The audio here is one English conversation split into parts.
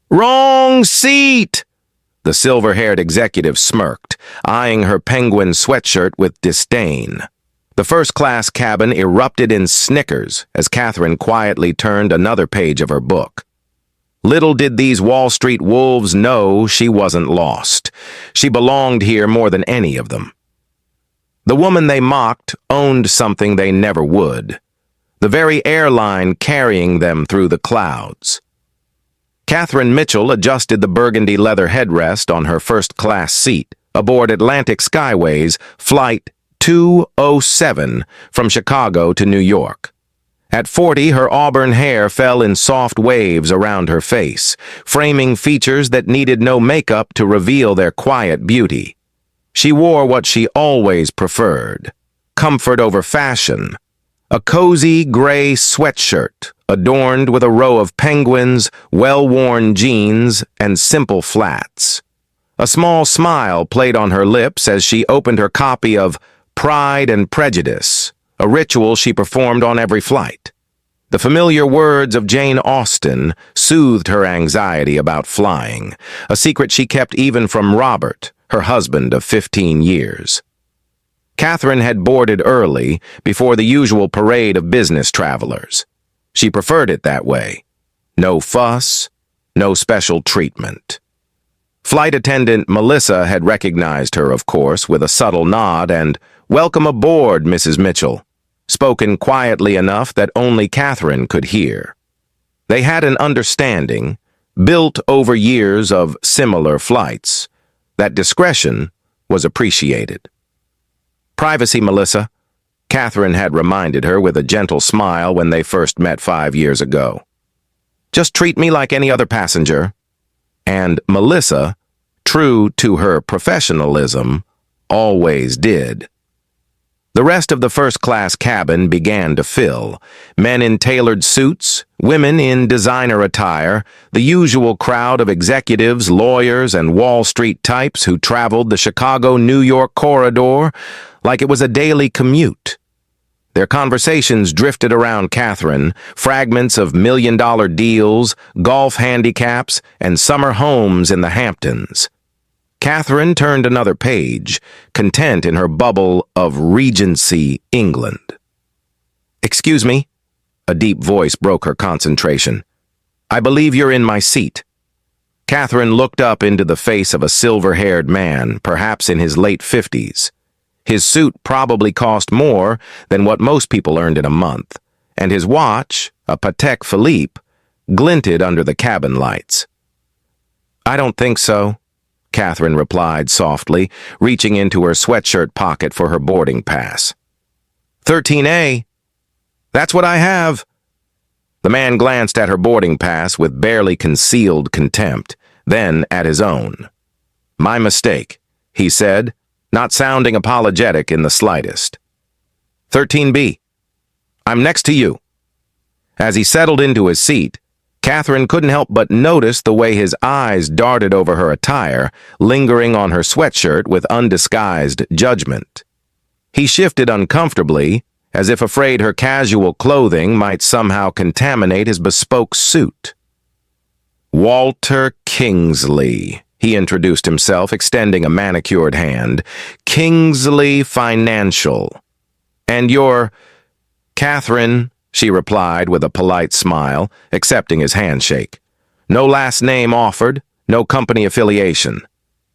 Wrong seat! The silver-haired executive smirked, eyeing her penguin sweatshirt with disdain. The first-class cabin erupted in snickers as Catherine quietly turned another page of her book. Little did these Wall Street wolves know she wasn't lost. She belonged here more than any of them. The woman they mocked owned something they never would. The very airline carrying them through the clouds. Catherine Mitchell adjusted the burgundy leather headrest on her first-class seat aboard Atlantic Skyways Flight 207 from Chicago to New York. At 40, her auburn hair fell in soft waves around her face, framing features that needed no makeup to reveal their quiet beauty. She wore what she always preferred, comfort over fashion, a cozy gray sweatshirt adorned with a row of penguins, well-worn jeans, and simple flats. A small smile played on her lips as she opened her copy of Pride and Prejudice, a ritual she performed on every flight. The familiar words of Jane Austen soothed her anxiety about flying, a secret she kept even from Robert, her husband of 15 years. Catherine had boarded early, before the usual parade of business travelers. She preferred it that way. No fuss, no special treatment. Flight attendant Melissa had recognized her, of course, with a subtle nod and, "Welcome aboard, Mrs. Mitchell," spoken quietly enough that only Catherine could hear. They had an understanding, built over years of similar flights, that discretion was appreciated. "Privacy, Melissa," Catherine had reminded her with a gentle smile when they first met 5 years ago. "Just treat me like any other passenger." And Melissa, true to her professionalism, always did. The rest of the first-class cabin began to fill. Men in tailored suits, women in designer attire, the usual crowd of executives, lawyers, and Wall Street types who traveled the Chicago-New York corridor like it was a daily commute. Their conversations drifted around Catherine, fragments of million-dollar deals, golf handicaps, and summer homes in the Hamptons. Catherine turned another page, content in her bubble of Regency, England. "Excuse me," a deep voice broke her concentration. "I believe you're in my seat." Catherine looked up into the face of a silver-haired man, perhaps in his late 50s. His suit probably cost more than what most people earned in a month, and his watch, a Patek Philippe, glinted under the cabin lights. "I don't think so," Catherine replied softly, reaching into her sweatshirt pocket for her boarding pass. "13A. That's what I have." The man glanced at her boarding pass with barely concealed contempt, then at his own. "My mistake," he said, not sounding apologetic in the slightest. "13B. I'm next to you." As he settled into his seat, Catherine couldn't help but notice the way his eyes darted over her attire, lingering on her sweatshirt with undisguised judgment. He shifted uncomfortably, as if afraid her casual clothing might somehow contaminate his bespoke suit. "Walter Kingsley," he introduced himself, extending a manicured hand. "Kingsley Financial. And you're—" "Catherine," she replied with a polite smile, accepting his handshake. No last name offered, no company affiliation.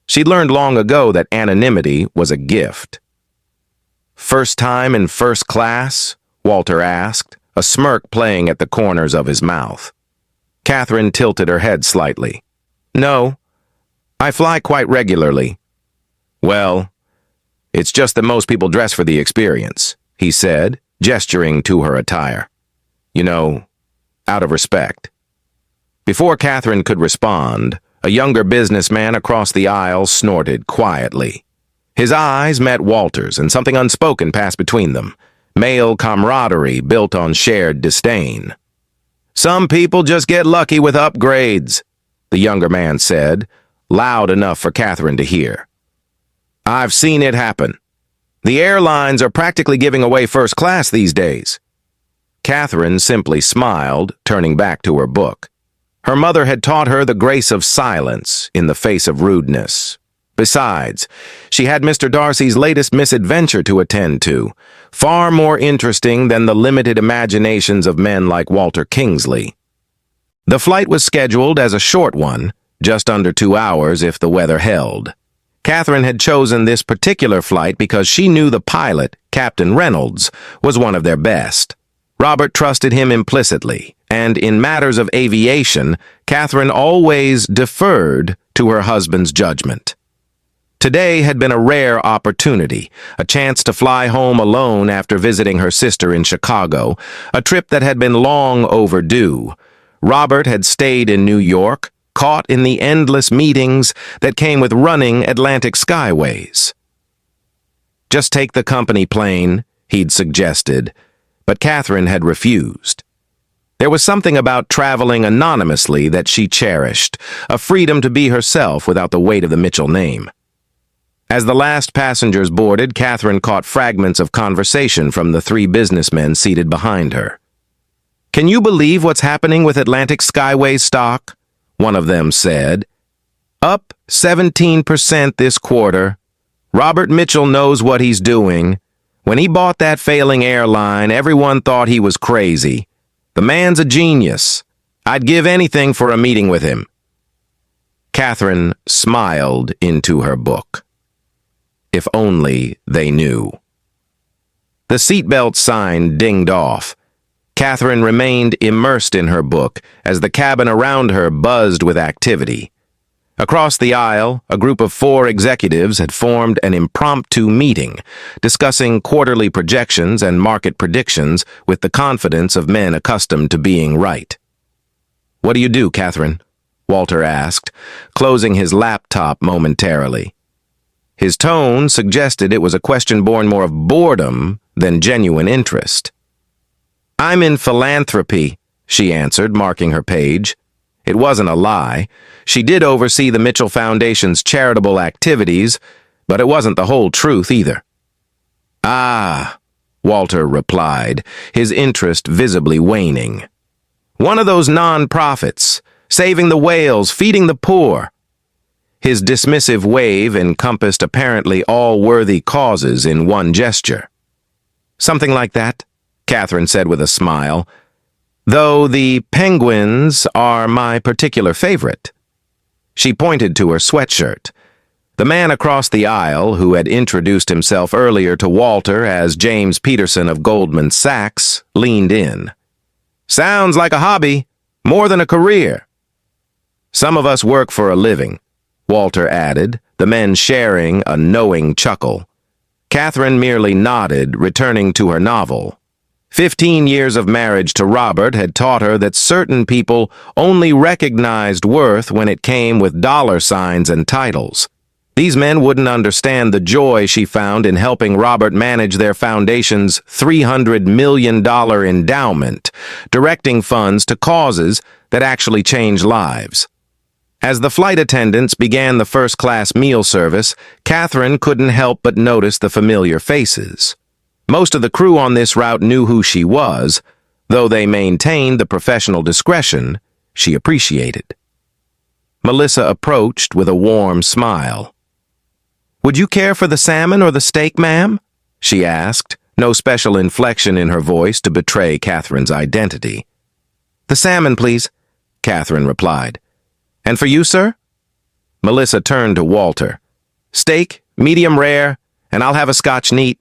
She'd learned long ago that anonymity was a gift. "First time in first class?" Walter asked, a smirk playing at the corners of his mouth. Catherine tilted her head slightly. "No, I fly quite regularly." "Well, it's just that most people dress for the experience," he said, gesturing to her attire. "You know, out of respect." Before Catherine could respond, a younger businessman across the aisle snorted quietly. His eyes met Walter's, and something unspoken passed between them, male camaraderie built on shared disdain. "Some people just get lucky with upgrades," the younger man said, loud enough for Catherine to hear. "I've seen it happen. The airlines are practically giving away first class these days." Catherine simply smiled, turning back to her book. Her mother had taught her the grace of silence in the face of rudeness. Besides, she had Mr. Darcy's latest misadventure to attend to, far more interesting than the limited imaginations of men like Walter Kingsley. The flight was scheduled as a short one, just under 2 hours if the weather held. Catherine had chosen this particular flight because she knew the pilot, Captain Reynolds, was one of their best. Robert trusted him implicitly, and in matters of aviation, Catherine always deferred to her husband's judgment. Today had been a rare opportunity, a chance to fly home alone after visiting her sister in Chicago, a trip that had been long overdue. Robert had stayed in New York, caught in the endless meetings that came with running Atlantic skyways. Just take the company plane, he'd suggested, but Catherine had refused. There was something about traveling anonymously that she cherished, a freedom to be herself without the weight of the Mitchell name. As the last passengers boarded, Catherine caught fragments of conversation from the 3 businessmen seated behind her. "Can you believe what's happening with Atlantic Skyway stock?" one of them said. "Up 17% this quarter. Robert Mitchell knows what he's doing. When he bought that failing airline, everyone thought he was crazy. The man's a genius. I'd give anything for a meeting with him." Catherine smiled into her book. If only they knew. The seatbelt sign dinged off. Catherine remained immersed in her book as the cabin around her buzzed with activity. Across the aisle, a group of 4 executives had formed an impromptu meeting, discussing quarterly projections and market predictions with the confidence of men accustomed to being right. "What do you do, Catherine?" Walter asked, closing his laptop momentarily. His tone suggested it was a question born more of boredom than genuine interest. "I'm in philanthropy," she answered, marking her page. It wasn't a lie. She did oversee the Mitchell Foundation's charitable activities, but it wasn't the whole truth either. "Ah," Walter replied, his interest visibly waning. "One of those non-profits, saving the whales, feeding the poor." His dismissive wave encompassed apparently all worthy causes in one gesture. "Something like that," Catherine said with a smile, "though the penguins are my particular favorite." She pointed to her sweatshirt. The man across the aisle, who had introduced himself earlier to Walter as James Peterson of Goldman Sachs, leaned in. "Sounds like a hobby, more than a career." "Some of us work for a living," Walter added, the men sharing a knowing chuckle. Catherine merely nodded, returning to her novel. 15 years of marriage to Robert had taught her that certain people only recognized worth when it came with dollar signs and titles. These men wouldn't understand the joy she found in helping Robert manage their foundation's $300 million endowment, directing funds to causes that actually change lives. As the flight attendants began the first-class meal service, Catherine couldn't help but notice the familiar faces. Most of the crew on this route knew who she was, though they maintained the professional discretion she appreciated. Melissa approached with a warm smile. "Would you care for the salmon or the steak, ma'am?" she asked, no special inflection in her voice to betray Catherine's identity. "The salmon, please," Catherine replied. "And for you, sir?" Melissa turned to Walter. "Steak, medium rare, and I'll have a Scotch neat.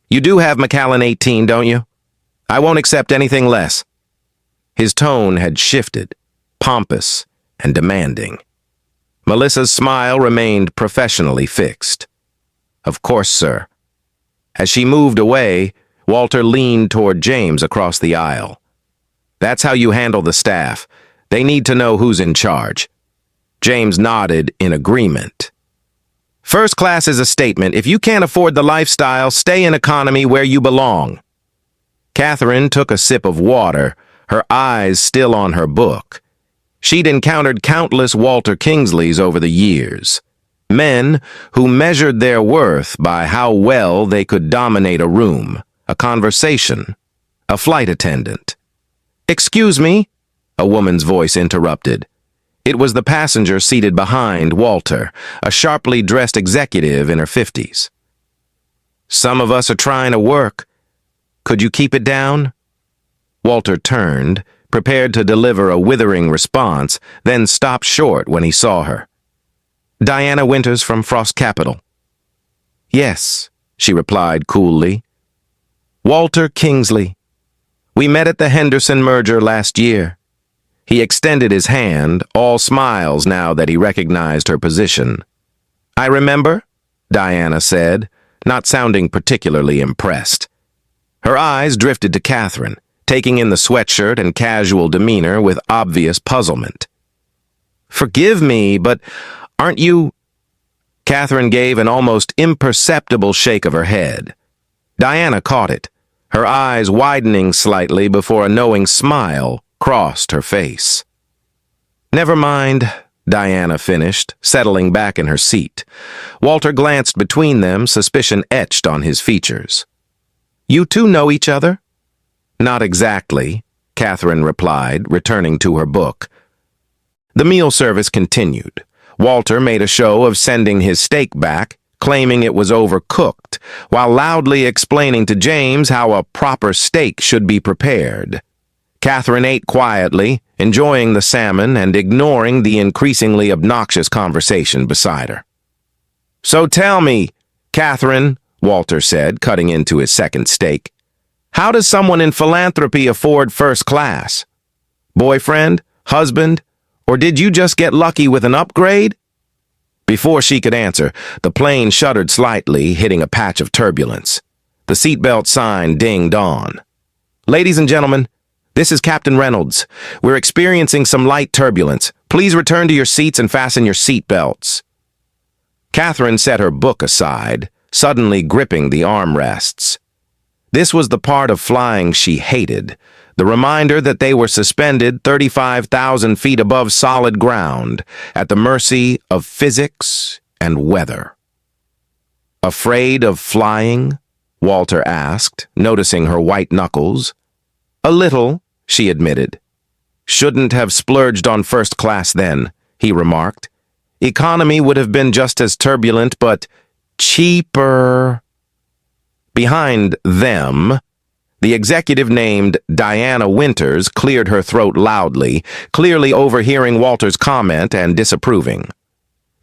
You do have Macallan 18, don't you? I won't accept anything less." His tone had shifted, pompous and demanding. Melissa's smile remained professionally fixed. "Of course, sir." As she moved away, Walter leaned toward James across the aisle. "That's how you handle the staff. They need to know who's in charge." James nodded in agreement. "First class is a statement. If you can't afford the lifestyle, stay in economy where you belong." Catherine took a sip of water, her eyes still on her book. She'd encountered countless Walter Kingsleys over the years. Men who measured their worth by how well they could dominate a room, a conversation, a flight attendant. "Excuse me," a woman's voice interrupted. It was the passenger seated behind Walter, a sharply dressed executive in her 50s. "Some of us are trying to work. Could you keep it down?" Walter turned, prepared to deliver a withering response, then stopped short when he saw her. "Diana Winters from Frost Capital." "Yes," she replied coolly. "Walter Kingsley. We met at the Henderson merger last year." He extended his hand, all smiles now that he recognized her position. "I remember," Diana said, not sounding particularly impressed. Her eyes drifted to Catherine, taking in the sweatshirt and casual demeanor with obvious puzzlement. "Forgive me, but aren't you—" Catherine gave an almost imperceptible shake of her head. Diana caught it, her eyes widening slightly before a knowing smile crossed her face. "Never mind," Diana finished, settling back in her seat. Walter glanced between them, suspicion etched on his features. "You two know each other?" "Not exactly," Catherine replied, returning to her book. The meal service continued. Walter made a show of sending his steak back, claiming it was overcooked, while loudly explaining to James how a proper steak should be prepared. Catherine ate quietly, enjoying the salmon and ignoring the increasingly obnoxious conversation beside her. "So tell me, Catherine," Walter said, cutting into his second steak, "how does someone in philanthropy afford first class? Boyfriend? Husband? Or did you just get lucky with an upgrade?" Before she could answer, the plane shuddered slightly, hitting a patch of turbulence. The seatbelt sign dinged on. "Ladies and gentlemen, this is Captain Reynolds. We're experiencing some light turbulence. Please return to your seats and fasten your seatbelts." Catherine set her book aside, suddenly gripping the armrests. This was the part of flying she hated, the reminder that they were suspended 35,000 feet above solid ground, at the mercy of physics and weather. "Afraid of flying?" Walter asked, noticing her white knuckles. "A little," she admitted. "Shouldn't have splurged on first class then," he remarked. "Economy would have been just as turbulent, but cheaper." Behind them, the executive named Diana Winters cleared her throat loudly, clearly overhearing Walter's comment and disapproving.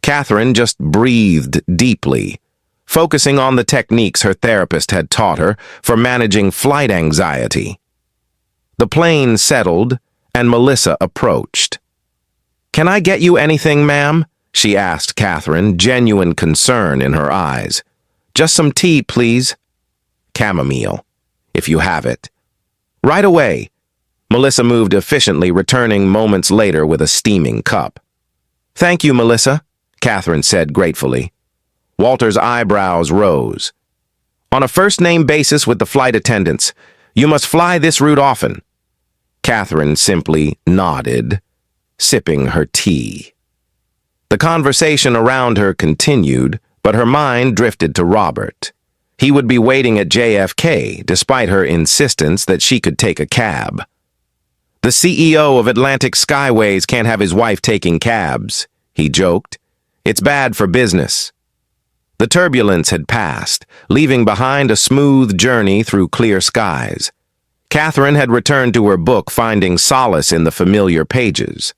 Catherine just breathed deeply, focusing on the techniques her therapist had taught her for managing flight anxiety. The plane settled, and Melissa approached. "Can I get you anything, ma'am?" she asked Catherine, genuine concern in her eyes. "Just some tea, please." "Chamomile, if you have it." "Right away." Melissa moved efficiently, returning moments later with a steaming cup. "Thank you, Melissa," Catherine said gratefully. Walter's eyebrows rose. "On a first-name basis with the flight attendants. You must fly this route often." Catherine simply nodded, sipping her tea. The conversation around her continued, but her mind drifted to Robert. He would be waiting at JFK, despite her insistence that she could take a cab. "The CEO of Atlantic Skyways can't have his wife taking cabs," he joked. "It's bad for business." The turbulence had passed, leaving behind a smooth journey through clear skies. Catherine had returned to her book, finding solace in the familiar pages.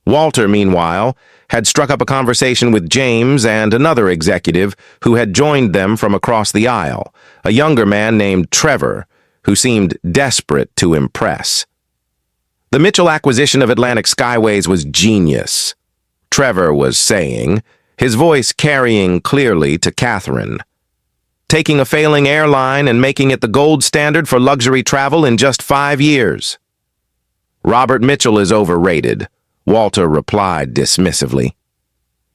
Walter, meanwhile, had struck up a conversation with James and another executive who had joined them from across the aisle, a younger man named Trevor, who seemed desperate to impress. "The Mitchell acquisition of Atlantic Skyways was genius," Trevor was saying, his voice carrying clearly to Catherine. "Taking a failing airline and making it the gold standard for luxury travel in just 5 years. "Robert Mitchell is overrated," Walter replied dismissively.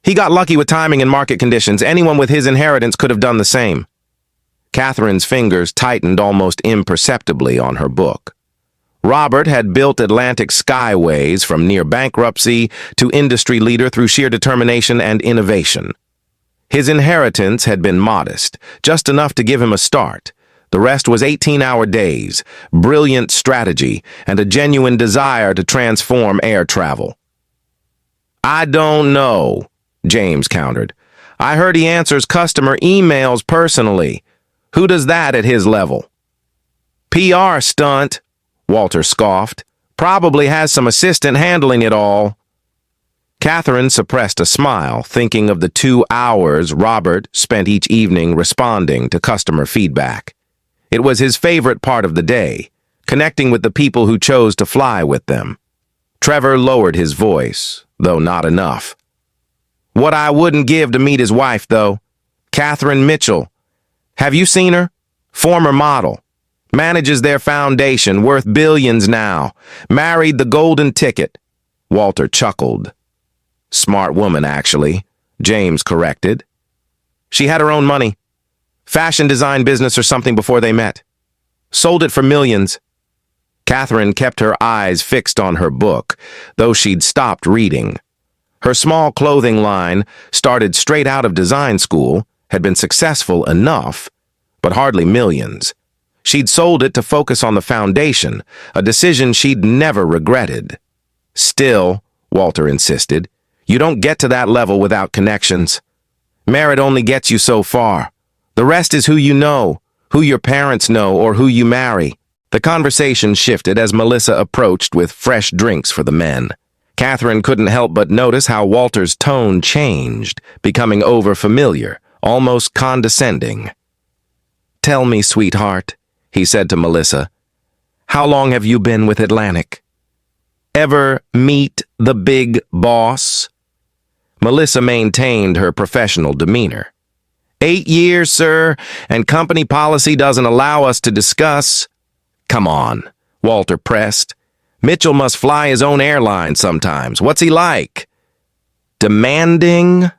"He got lucky with timing and market conditions. Anyone with his inheritance could have done the same." Catherine's fingers tightened almost imperceptibly on her book. Robert had built Atlantic Skyways from near bankruptcy to industry leader through sheer determination and innovation. His inheritance had been modest, just enough to give him a start, The rest was 18-hour days, brilliant strategy, and a genuine desire to transform air travel. I don't know, James countered. I heard he answers customer emails personally. Who does that at his level? PR stunt, Walter scoffed. Probably has some assistant handling it all. Catherine suppressed a smile, thinking of the 2 hours Robert spent each evening responding to customer feedback. It was his favorite part of the day, connecting with the people who chose to fly with them. Trevor lowered his voice, though not enough. What I wouldn't give to meet his wife, though. Catherine Mitchell. Have you seen her? Former model. Manages their foundation, worth billions now. Married the golden ticket. Walter chuckled. Smart woman, actually, James corrected. She had her own money. Fashion design business or something before they met. Sold it for millions. Catherine kept her eyes fixed on her book, though she'd stopped reading. Her small clothing line, started straight out of design school, had been successful enough, but hardly millions. She'd sold it to focus on the foundation, a decision she'd never regretted. Still, Walter insisted, you don't get to that level without connections. Merit only gets you so far. The rest is who you know, who your parents know, or who you marry. The conversation shifted as Melissa approached with fresh drinks for the men. Catherine couldn't help but notice how Walter's tone changed, becoming overfamiliar, almost condescending. Tell me, sweetheart, he said to Melissa, how long have you been with Atlantic? Ever meet the big boss? Melissa maintained her professional demeanor. 8 years, sir, and company policy doesn't allow us to discuss. Come on, Walter pressed. Mitchell must fly his own airline sometimes. What's he like? Demanding?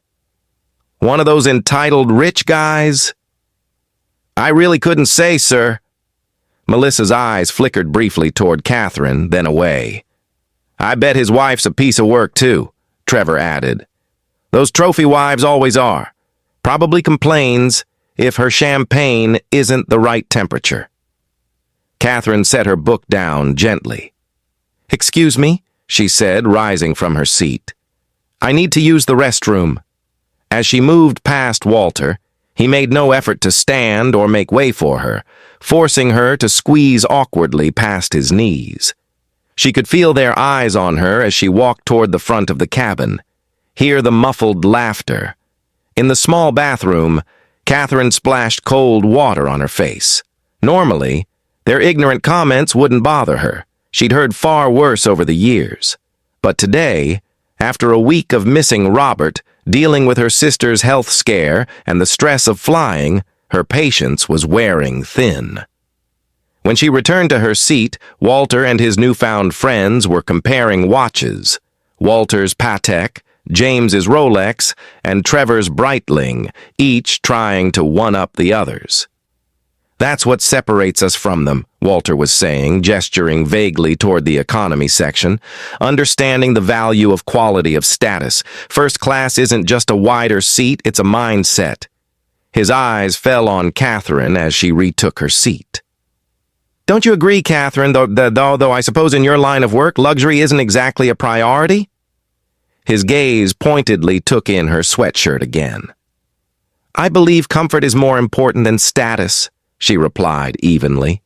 One of those entitled rich guys? I really couldn't say, sir. Melissa's eyes flickered briefly toward Catherine, then away. I bet his wife's a piece of work, too, Trevor added. Those trophy wives always are. Probably complains if her champagne isn't the right temperature. Catherine set her book down gently. Excuse me, she said, rising from her seat. I need to use the restroom. As she moved past Walter, he made no effort to stand or make way for her, forcing her to squeeze awkwardly past his knees. She could feel their eyes on her as she walked toward the front of the cabin, hear the muffled laughter. In the small bathroom, Catherine splashed cold water on her face. Normally, their ignorant comments wouldn't bother her. She'd heard far worse over the years. But today, after a week of missing Robert, dealing with her sister's health scare and the stress of flying, her patience was wearing thin. When she returned to her seat, Walter and his newfound friends were comparing watches. Walter's Patek, James's Rolex, and Trevor's Breitling, each trying to one-up the others. That's what separates us from them, Walter was saying, gesturing vaguely toward the economy section. Understanding the value of quality of status. First class isn't just a wider seat, it's a mindset. His eyes fell on Catherine as she retook her seat. Don't you agree, Catherine, though I suppose in your line of work, luxury isn't exactly a priority? His gaze pointedly took in her sweatshirt again. I believe comfort is more important than status, she replied evenly.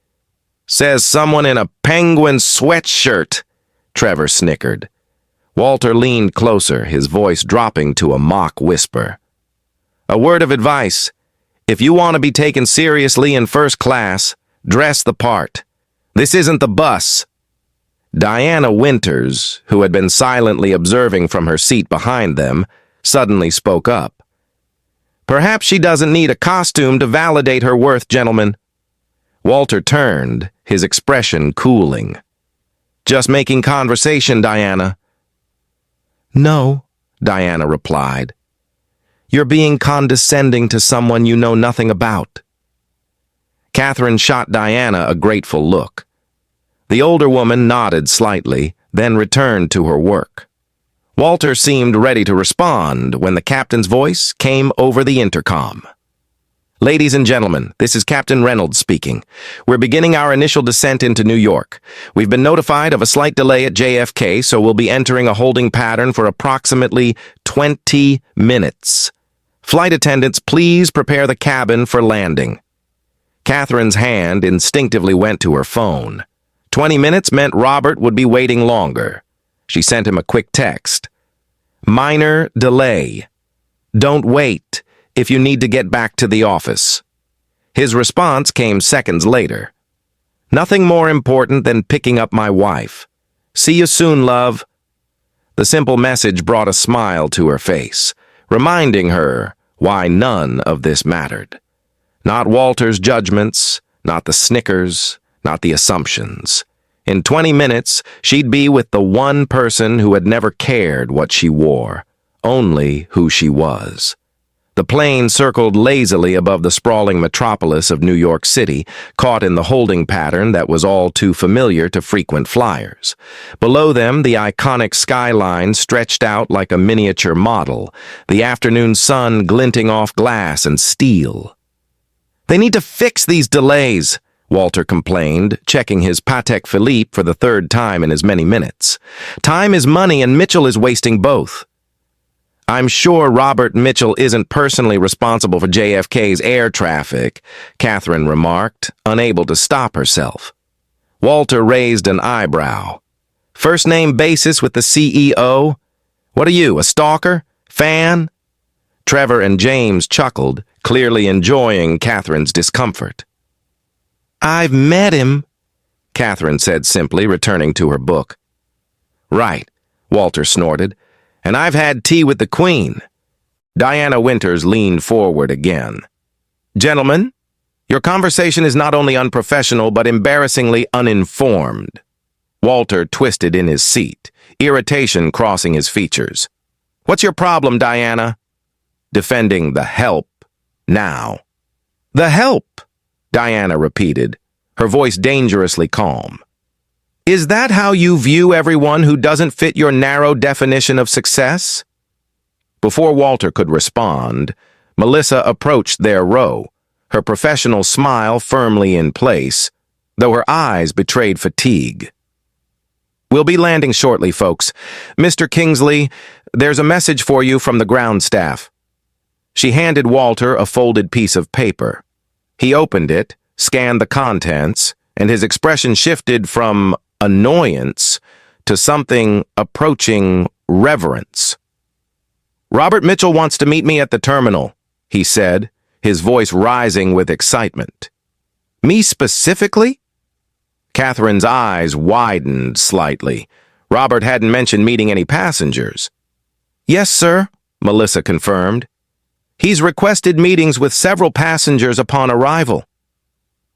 Says someone in a penguin sweatshirt, Trevor snickered. Walter leaned closer, his voice dropping to a mock whisper. A word of advice. If you want to be taken seriously in first class, dress the part. This isn't the bus. Diana Winters, who had been silently observing from her seat behind them, suddenly spoke up. Perhaps she doesn't need a costume to validate her worth, gentlemen. Walter turned, his expression cooling. Just making conversation, Diana. No, Diana replied. You're being condescending to someone you know nothing about. Catherine shot Diana a grateful look. The older woman nodded slightly, then returned to her work. Walter seemed ready to respond when the captain's voice came over the intercom. Ladies and gentlemen, this is Captain Reynolds speaking. We're beginning our initial descent into New York. We've been notified of a slight delay at JFK, so we'll be entering a holding pattern for approximately 20 minutes. Flight attendants, please prepare the cabin for landing. Catherine's hand instinctively went to her phone. 20 minutes meant Robert would be waiting longer. She sent him a quick text. Minor delay. Don't wait if you need to get back to the office. His response came seconds later. Nothing more important than picking up my wife. See you soon, love. The simple message brought a smile to her face, reminding her why none of this mattered. Not Walter's judgments, not the snickers, not the assumptions. In 20 minutes, she'd be with the one person who had never cared what she wore, only who she was. The plane circled lazily above the sprawling metropolis of New York City, caught in the holding pattern that was all too familiar to frequent flyers. Below them, the iconic skyline stretched out like a miniature model, the afternoon sun glinting off glass and steel. They need to fix these delays, Walter complained, checking his Patek Philippe for the third time in as many minutes. Time is money and Mitchell is wasting both. I'm sure Robert Mitchell isn't personally responsible for JFK's air traffic, Catherine remarked, unable to stop herself. Walter raised an eyebrow. First name basis with the CEO? What are you, a stalker? Fan? Trevor and James chuckled, clearly enjoying Catherine's discomfort. I've met him, Catherine said simply, returning to her book. Right, Walter snorted. And I've had tea with the Queen. Diana Winters leaned forward again. Gentlemen, your conversation is not only unprofessional but embarrassingly uninformed. Walter twisted in his seat, irritation crossing his features. What's your problem, Diana? Defending the help now. The help, Diana repeated, her voice dangerously calm. Is that how you view everyone who doesn't fit your narrow definition of success? Before Walter could respond, Melissa approached their row, her professional smile firmly in place, though her eyes betrayed fatigue. We'll be landing shortly, folks. Mr. Kingsley, there's a message for you from the ground staff. She handed Walter a folded piece of paper. He opened it, scanned the contents, and his expression shifted from annoyance to something approaching reverence. Robert Mitchell wants to meet me at the terminal, he said, his voice rising with excitement. Me specifically? Catherine's eyes widened slightly. Robert hadn't mentioned meeting any passengers. Yes, sir, Melissa confirmed. He's requested meetings with several passengers upon arrival.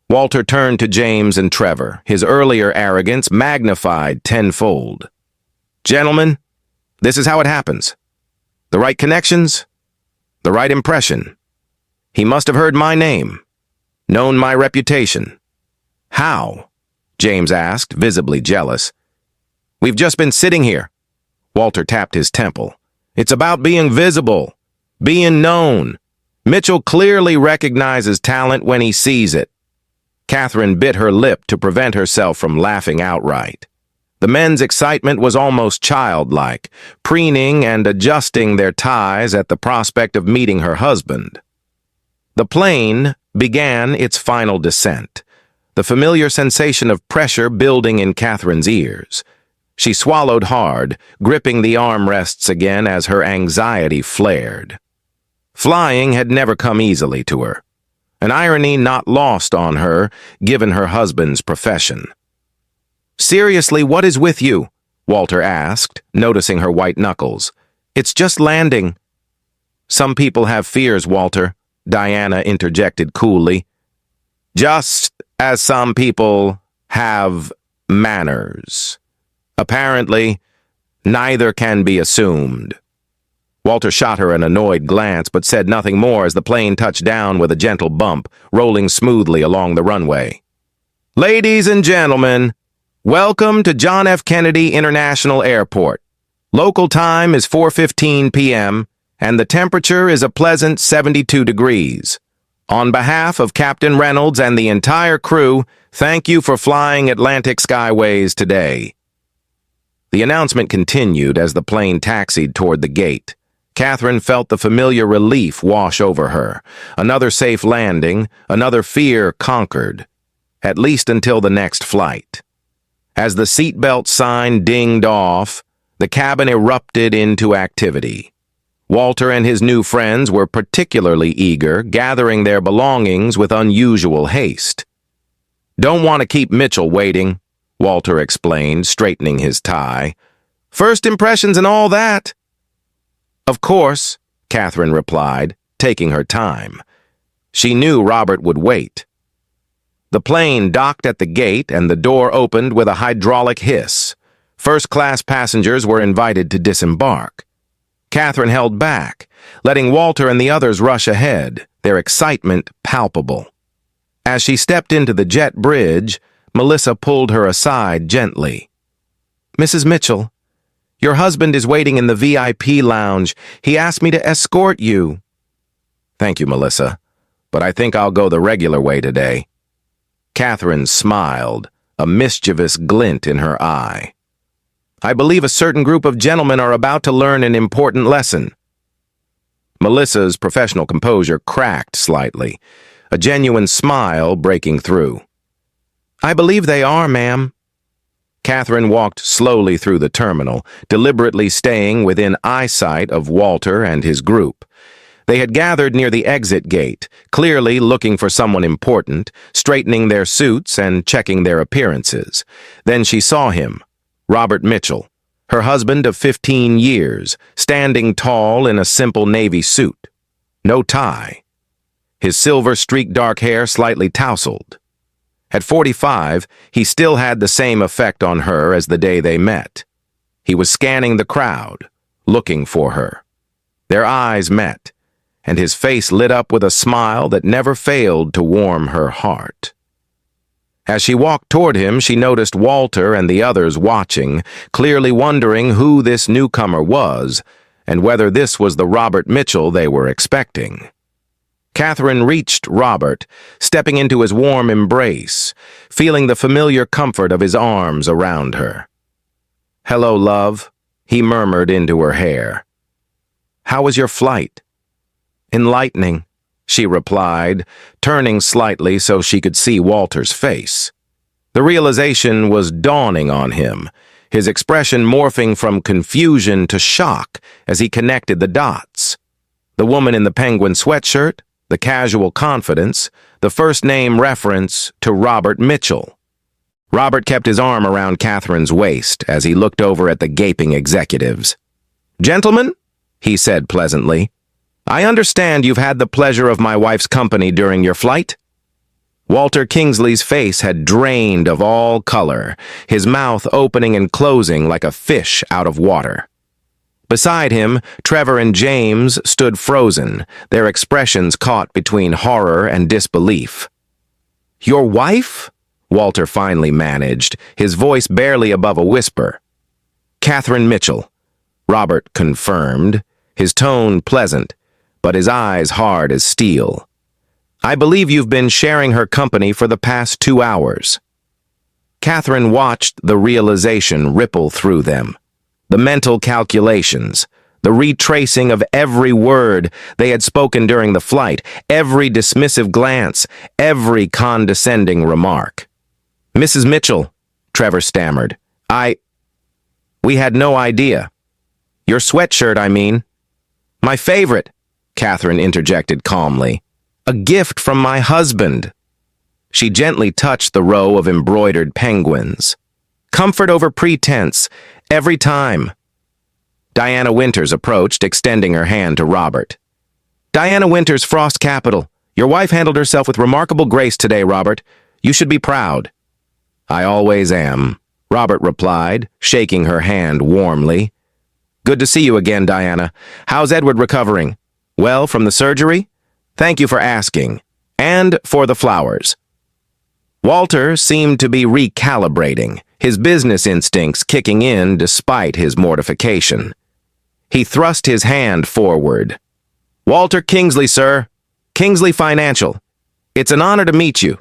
Walter turned to James and Trevor, his earlier arrogance magnified tenfold. Gentlemen, this is how it happens. The right connections, the right impression. He must have heard my name, known my reputation. How? James asked, visibly jealous. We've just been sitting here. Walter tapped his temple. It's about being visible, being known. Mitchell clearly recognizes talent when he sees it. Catherine bit her lip to prevent herself from laughing outright. The men's excitement was almost childlike, preening and adjusting their ties at the prospect of meeting her husband. The plane began its final descent, the familiar sensation of pressure building in Catherine's ears. She swallowed hard, gripping the armrests again as her anxiety flared. Flying had never come easily to her. An irony not lost on her, given her husband's profession. Seriously, what is with you? Walter asked, noticing her white knuckles. It's just landing. Some people have fears, Walter, Diana interjected coolly. Just as some people have manners. Apparently, neither can be assumed. Walter shot her an annoyed glance, but said nothing more as the plane touched down with a gentle bump, rolling smoothly along the runway. Ladies and gentlemen, welcome to John F. Kennedy International Airport. Local time is 4:15 p.m., and the temperature is a pleasant 72 degrees. On behalf of Captain Reynolds and the entire crew, thank you for flying Atlantic Skyways today." The announcement continued as the plane taxied toward the gate. Catherine felt the familiar relief wash over her. Another safe landing, another fear conquered, at least until the next flight. As the seatbelt sign dinged off, the cabin erupted into activity. Walter and his new friends were particularly eager, gathering their belongings with unusual haste. "Don't want to keep Mitchell waiting," Walter explained, straightening his tie. "First impressions and all that." "Of course," Catherine replied, taking her time. She knew Robert would wait. The plane docked at the gate and the door opened with a hydraulic hiss. First-class passengers were invited to disembark. Catherine held back, letting Walter and the others rush ahead, their excitement palpable. As she stepped into the jet bridge, Melissa pulled her aside gently. "Mrs. Mitchell, your husband is waiting in the VIP lounge. He asked me to escort you." "Thank you, Melissa, but I think I'll go the regular way today." Catherine smiled, a mischievous glint in her eye. "I believe a certain group of gentlemen are about to learn an important lesson." Melissa's professional composure cracked slightly, a genuine smile breaking through. "I believe they are, ma'am." Catherine walked slowly through the terminal, deliberately staying within eyesight of Walter and his group. They had gathered near the exit gate, clearly looking for someone important, straightening their suits and checking their appearances. Then she saw him, Robert Mitchell, her husband of 15 years, standing tall in a simple navy suit. No tie. His silver-streaked dark hair slightly tousled. At 45, he still had the same effect on her as the day they met. He was scanning the crowd, looking for her. Their eyes met, and his face lit up with a smile that never failed to warm her heart. As she walked toward him, she noticed Walter and the others watching, clearly wondering who this newcomer was and whether this was the Robert Mitchell they were expecting. Catherine reached Robert, stepping into his warm embrace, feeling the familiar comfort of his arms around her. "Hello, love," he murmured into her hair. "How was your flight?" "Enlightening," she replied, turning slightly so she could see Walter's face. The realization was dawning on him, his expression morphing from confusion to shock as he connected the dots. The woman in the penguin sweatshirt, the casual confidence, the first-name reference to Robert Mitchell. Robert kept his arm around Catherine's waist as he looked over at the gaping executives. "Gentlemen," he said pleasantly, "I understand you've had the pleasure of my wife's company during your flight." Walter Kingsley's face had drained of all color, his mouth opening and closing like a fish out of water. Beside him, Trevor and James stood frozen, their expressions caught between horror and disbelief. "Your wife?" Walter finally managed, his voice barely above a whisper. "Catherine Mitchell," Robert confirmed, his tone pleasant, but his eyes hard as steel. "I believe you've been sharing her company for the past 2 hours." Catherine watched the realization ripple through them. The mental calculations, the retracing of every word they had spoken during the flight, every dismissive glance, every condescending remark. "Mrs. Mitchell," Trevor stammered, We had no idea. Your sweatshirt, I mean." "My favorite," Catherine interjected calmly. "A gift from my husband." She gently touched the row of embroidered penguins. "Comfort over pretense, every time." Diana Winters approached, extending her hand to Robert. "Diana Winters, Frost Capital. Your wife handled herself with remarkable grace today, Robert. You should be proud." "I always am," Robert replied, shaking her hand warmly. "Good to see you again, Diana. How's Edward recovering? Well from the surgery? Thank you for asking. And for the flowers." Walter seemed to be recalibrating, his business instincts kicking in despite his mortification. He thrust his hand forward. "Walter Kingsley, sir." Kingsley Financial. It's an honor to meet you.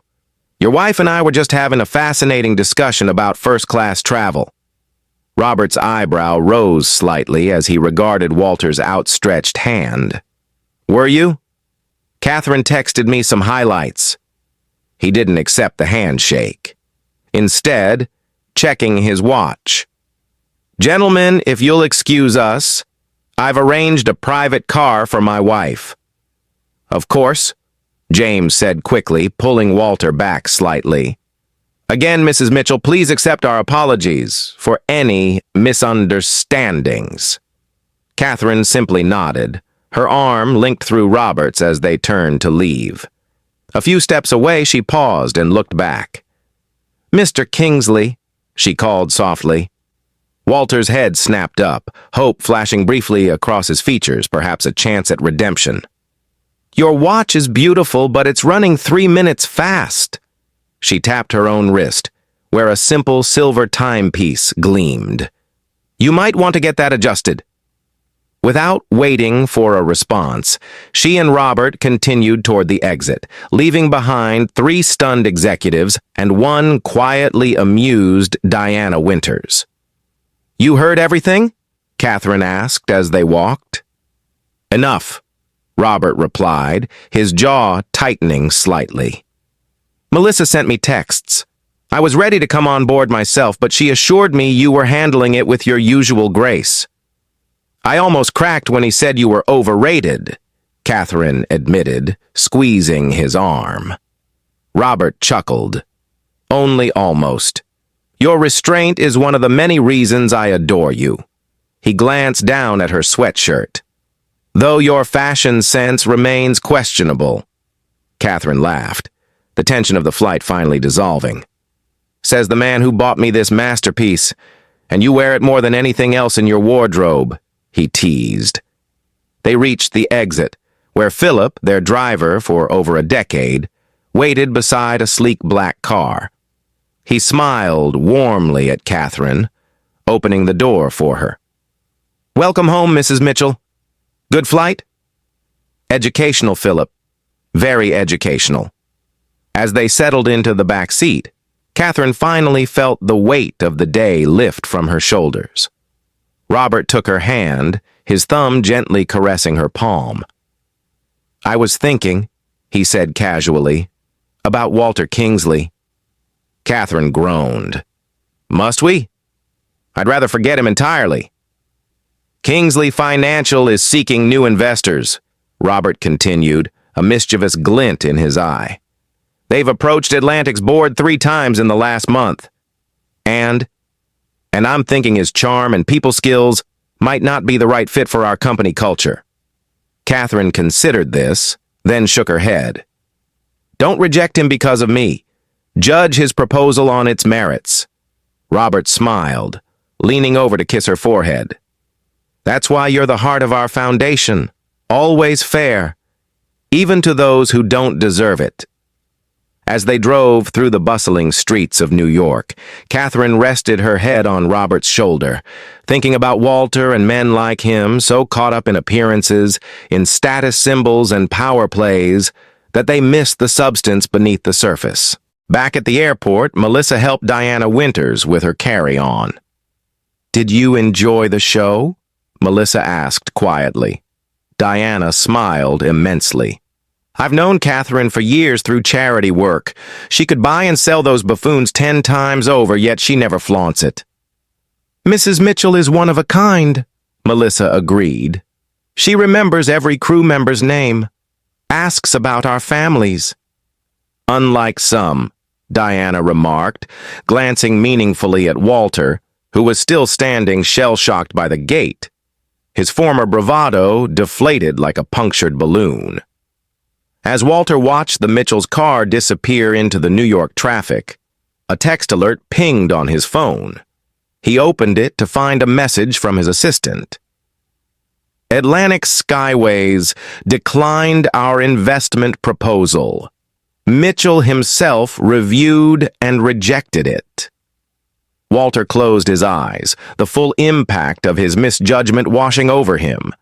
Your wife and I were just having a fascinating discussion about first-class travel. Robert's eyebrow rose slightly as he regarded Walter's outstretched hand. Were you? Catherine texted me some highlights. He didn't accept the handshake. Instead, checking his watch. Gentlemen, if you'll excuse us, I've arranged a private car for my wife. Of course, James said quickly, pulling Walter back slightly. Again, Mrs. Mitchell, please accept our apologies for any misunderstandings. Catherine simply nodded, her arm linked through Robert's as they turned to leave. A few steps away, she paused and looked back. Mr. Kingsley, she called softly. Walter's head snapped up, hope flashing briefly across his features, perhaps a chance at redemption. Your watch is beautiful, but it's running 3 minutes fast. She tapped her own wrist, where a simple silver timepiece gleamed. You might want to get that adjusted. Without waiting for a response, she and Robert continued toward the exit, leaving behind 3 stunned executives and 1 quietly amused Diana Winters. You heard everything? Catherine asked as they walked. Enough, Robert replied, his jaw tightening slightly. Melissa sent me texts. I was ready to come on board myself, but she assured me you were handling it with your usual grace. I almost cracked when he said you were overrated, Catherine admitted, squeezing his arm. Robert chuckled. Only almost. Your restraint is one of the many reasons I adore you. He glanced down at her sweatshirt. Though your fashion sense remains questionable. Catherine laughed, the tension of the flight finally dissolving. Says the man who bought me this masterpiece, and you wear it more than anything else in your wardrobe, he teased. They reached the exit, where Philip, their driver for over a decade, waited beside a sleek black car. He smiled warmly at Catherine, opening the door for her. Welcome home, Mrs. Mitchell. Good flight? Educational, Philip. Very educational. As they settled into the back seat, Catherine finally felt the weight of the day lift from her shoulders. Robert took her hand, his thumb gently caressing her palm. I was thinking, he said casually, about Walter Kingsley. Catherine groaned. Must we? I'd rather forget him entirely. Kingsley Financial is seeking new investors, Robert continued, a mischievous glint in his eye. They've approached Atlantic's board 3 times in the last month. And I'm thinking his charm and people skills might not be the right fit for our company culture. Catherine considered this, then shook her head. Don't reject him because of me. Judge his proposal on its merits. Robert smiled, leaning over to kiss her forehead. That's why you're the heart of our foundation, always fair, even to those who don't deserve it. As they drove through the bustling streets of New York, Catherine rested her head on Robert's shoulder, thinking about Walter and men like him, so caught up in appearances, in status symbols and power plays, that they missed the substance beneath the surface. Back at the airport, Melissa helped Diana Winters with her carry-on. Did you enjoy the show? Melissa asked quietly. Diana smiled immensely. I've known Catherine for years through charity work. She could buy and sell those buffoons 10 times over, yet she never flaunts it. Mrs. Mitchell is one of a kind, Melissa agreed. She remembers every crew member's name, asks about our families. Unlike some, Diana remarked, glancing meaningfully at Walter, who was still standing shell-shocked by the gate. His former bravado deflated like a punctured balloon. As Walter watched the Mitchell's car disappear into the New York traffic, a text alert pinged on his phone. He opened it to find a message from his assistant. Atlantic Skyways declined our investment proposal. Mitchell himself reviewed and rejected it. Walter closed his eyes, the full impact of his misjudgment washing over him.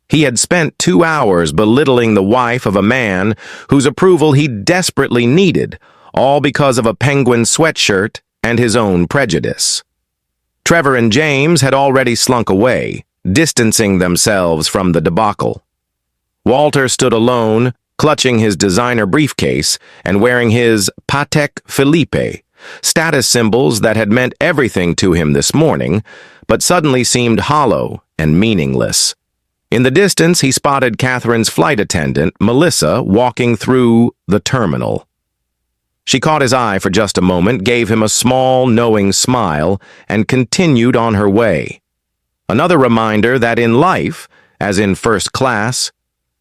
He had spent 2 hours belittling the wife of a man whose approval he desperately needed, all because of a penguin sweatshirt and his own prejudice. Trevor and James had already slunk away, distancing themselves from the debacle. Walter stood alone, clutching his designer briefcase and wearing his Patek Philippe, status symbols that had meant everything to him this morning, but suddenly seemed hollow and meaningless. In the distance, he spotted Catherine's flight attendant, Melissa, walking through the terminal. She caught his eye for just a moment, gave him a small, knowing smile, and continued on her way. Another reminder that in life, as in first class,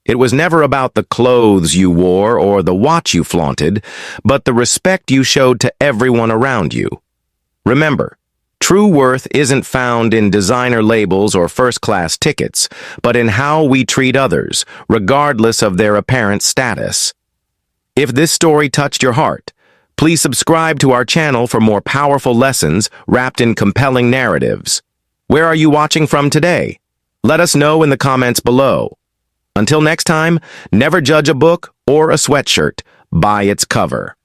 it was never about the clothes you wore or the watch you flaunted, but the respect you showed to everyone around you. Remember, true worth isn't found in designer labels or first-class tickets, but in how we treat others, regardless of their apparent status. If this story touched your heart, please subscribe to our channel for more powerful lessons wrapped in compelling narratives. Where are you watching from today? Let us know in the comments below. Until next time, never judge a book or a sweatshirt by its cover.